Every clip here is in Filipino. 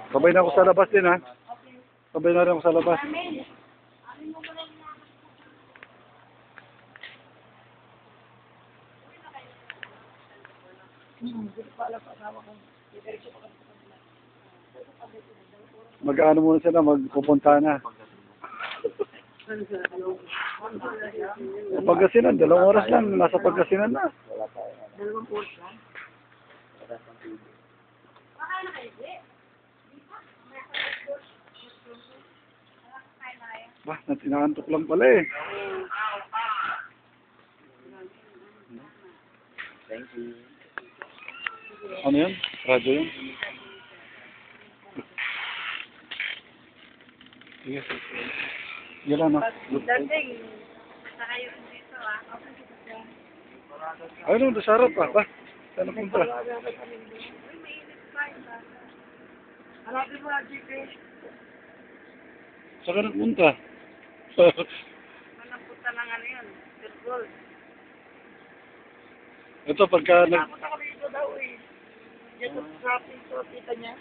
Sabay na ako sa labas din, ha? Sabay na rin ako sa labas. Mag-ano muna sila, magpupunta na. Pagkasinan, 2 oras lang, nasa Pagkasinan na. Bah, natinaantok lang pala eh. Thank you. Ano yun? Radyo yun? Sige. Sige lang, no? Dating, nakayo dito ah. Ayun, doon sa harap pa. Ba? Saan napunta? Hanapin mo na GPS. Saan ka napunta? Manapunta ng ano yun, Circle. Ito, pagka Napunta kami dito daw eh. Dito sa shopping to, kita niya.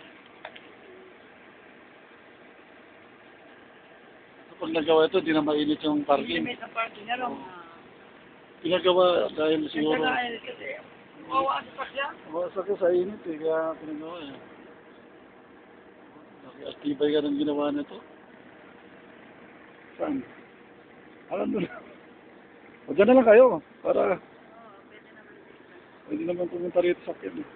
pag nagawa ito, di na mainit yung parking. Limit ang parking, ano? Pinagawa dahil siguro. Kasi, mawawa sa pasya. Basta ko sa init eh, kaya pinagawa eh. Nakikatibay ka ng ginawa nito. Saan? Alam doon. O dyan na lang kayo, para pwede naman pumunta rito sa akin eh.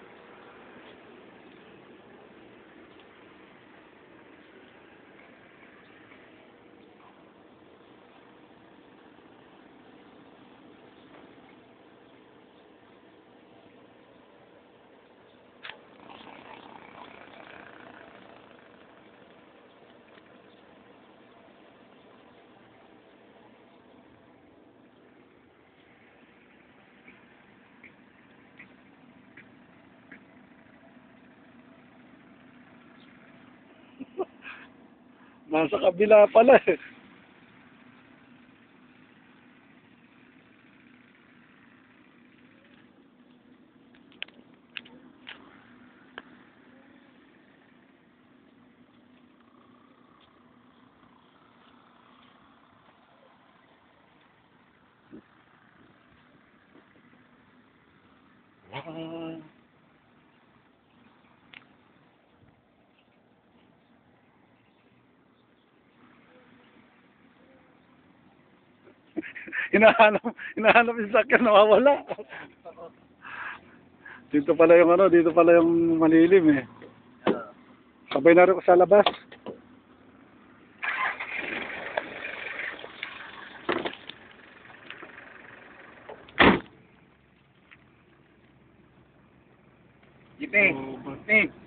Nasa kabila pala eh. Wow. hinahanap yung sakyan, nawawala. Dito pala yung ano, dito pala yung malilim eh. Sabay na rin ko sa labas. Jipe, Jipe.